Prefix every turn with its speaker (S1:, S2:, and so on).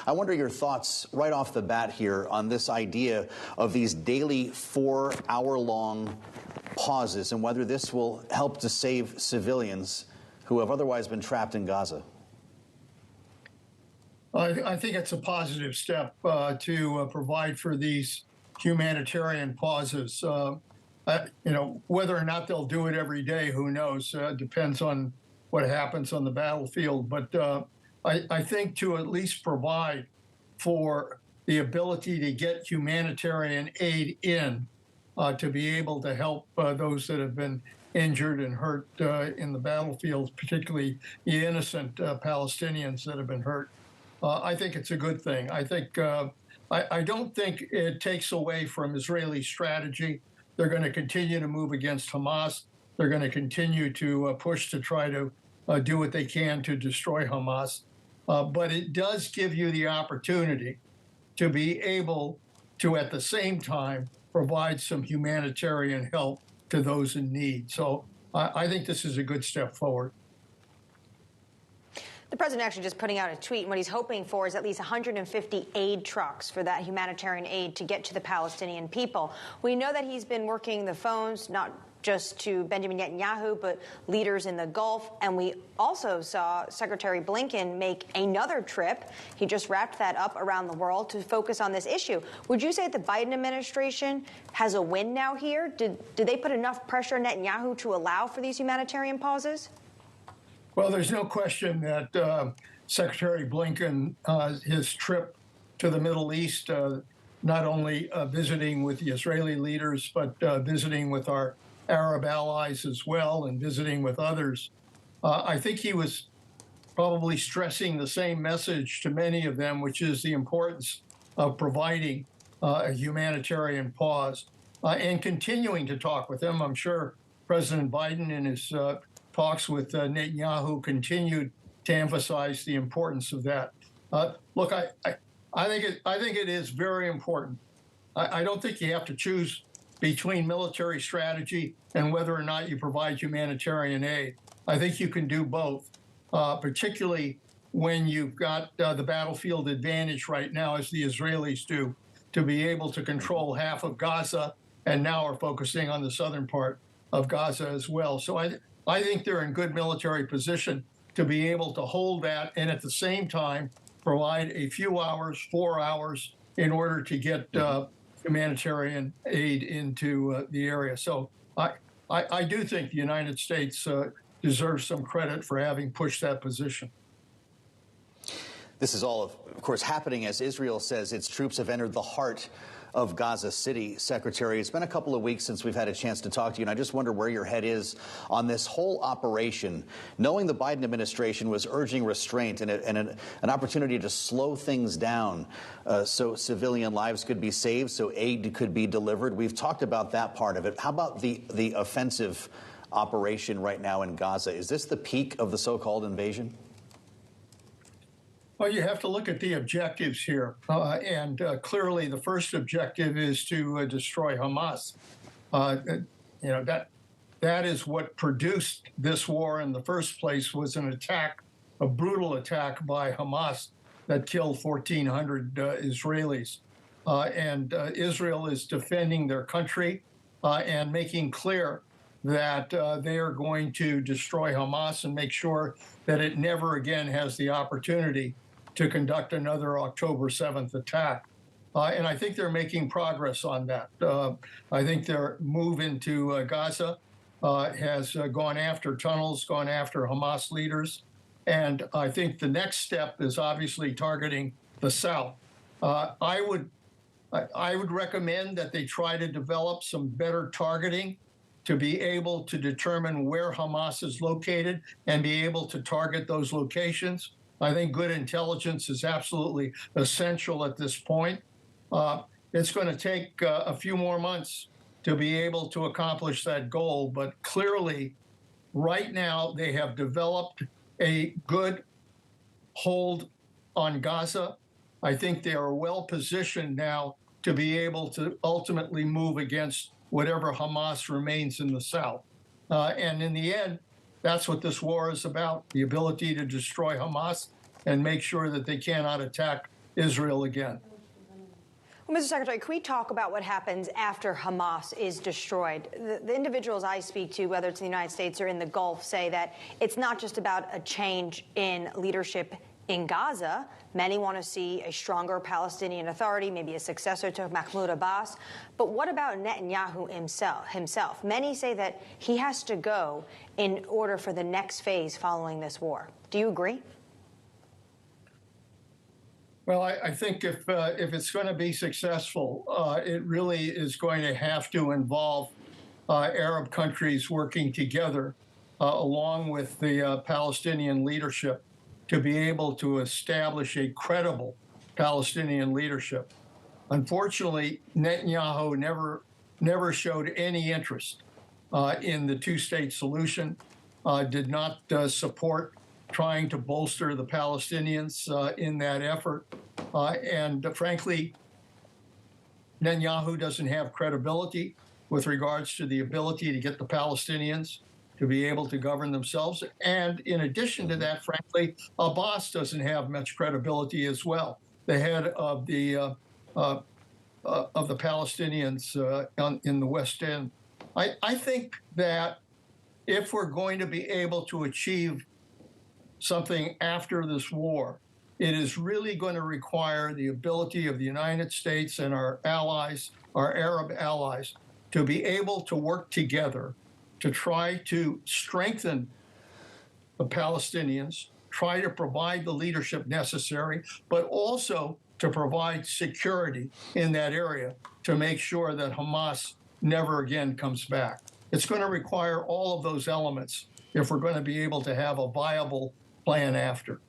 S1: I wonder your thoughts right off the bat here on this idea of these daily 4-hour-long pauses and whether this will help to save civilians who have otherwise been trapped in Gaza.
S2: I think it's a positive step to provide for these humanitarian pauses. Whether or not they'll do it every day, who knows? Depends on what happens on the battlefield. But I think to at least provide for the ability to get humanitarian aid in, to be able to help those that have been injured and hurt in the battlefield, particularly the innocent Palestinians that have been hurt. I think it's a good thing. I think I don't think it takes away from Israeli strategy. They're going to continue to move against Hamas. They're going to continue to push to try to do what they can to destroy Hamas. But it does give you the opportunity to be able to, at the same time, provide some humanitarian help to those in need. So I think this is a good step forward.
S3: The president actually just putting out a tweet, and what he's hoping for is at least 150 aid trucks for that humanitarian aid to get to the Palestinian people. We know that he's been working the phones, not just to Benjamin Netanyahu, but leaders in the Gulf. And we also saw Secretary Blinken make another trip. He just wrapped that up around the world to focus on this issue. Would you say that the Biden administration has a win now here? Did they put enough pressure on Netanyahu to allow for these humanitarian pauses?
S2: Well, there's no question that Secretary Blinken, his trip to the Middle East, not only visiting with the Israeli leaders, but visiting with our Arab allies as well and visiting with others, I think he was probably stressing the same message to many of them, which is the importance of providing a humanitarian pause and continuing to talk with them. I'm sure President Biden in his talks with Netanyahu continued to emphasize the importance of that. Look, I think it is very important. I don't think you have to choose between military strategy and whether or not you provide humanitarian aid. I think you can do both, particularly when you've got the battlefield advantage right now, as the Israelis do, to be able to control half of Gaza and now are focusing on the southern part of Gaza as well. So I think they're in good military position to be able to hold that and at the same time provide a few hours, 4 hours, in order to get humanitarian aid into the area. So I do think the United States deserves some credit for having pushed that position.
S1: This is all, of course, happening as Israel says its troops have entered the heart of Gaza City. Secretary, it's been a couple of weeks since we've had a chance to talk to you, and I just wonder where your head is on this whole operation, knowing the Biden administration was urging restraint and an opportunity to slow things down so civilian lives could be saved, so aid could be delivered. We've talked about that part of it. How about the offensive operation right now in Gaza? Is this the peak of the so-called invasion?
S2: Well, you have to look at the objectives here. And clearly, the first objective is to destroy Hamas. That is what produced this war in the first place, was an attack, a brutal attack by Hamas that killed 1,400 Israelis. And Israel is defending their country and making clear that they are going to destroy Hamas and make sure that it never again has the opportunity to conduct another October 7th attack. And I think they're making progress on that. I think their move into Gaza has gone after tunnels, gone after Hamas leaders. And I think the next step is obviously targeting the south. I would recommend that they try to develop some better targeting to be able to determine where Hamas is located and be able to target those locations. I think good intelligence is absolutely essential at this point. It's going to take a few more months to be able to accomplish that goal, but clearly, right now, they have developed a good hold on Gaza. I think they are well positioned now to be able to ultimately move against whatever Hamas remains in the south. And in the end, that's what this war is about, the ability to destroy Hamas and make sure that they cannot attack Israel again.
S3: Well, Mr. Secretary, can we talk about what happens after Hamas is destroyed? The individuals I speak to, whether it's in the United States or in the Gulf, say that it's not just about a change in leadership in Gaza. Many want to see a stronger Palestinian Authority, maybe a successor to Mahmoud Abbas. But what about Netanyahu himself? Many say that he has to go in order for the next phase following this war. Do you agree?
S2: Well, I think if it's going to be successful, it really is going to have to involve Arab countries working together along with the Palestinian leadership to be able to establish a credible Palestinian leadership. Unfortunately, Netanyahu never showed any interest in the two-state solution, did not support trying to bolster the Palestinians in that effort. And frankly, Netanyahu doesn't have credibility with regards to the ability to get the Palestinians to be able to govern themselves. And in addition to that, frankly, Abbas doesn't have much credibility as well, the head of the Palestinians in the West End. I think that if we're going to be able to achieve something after this war, it is really going to require the ability of the United States and our allies, our Arab allies, to be able to work together to try to strengthen the Palestinians, try to provide the leadership necessary, but also to provide security in that area to make sure that Hamas never again comes back. It's going to require all of those elements if we're going to be able to have a viable plan after.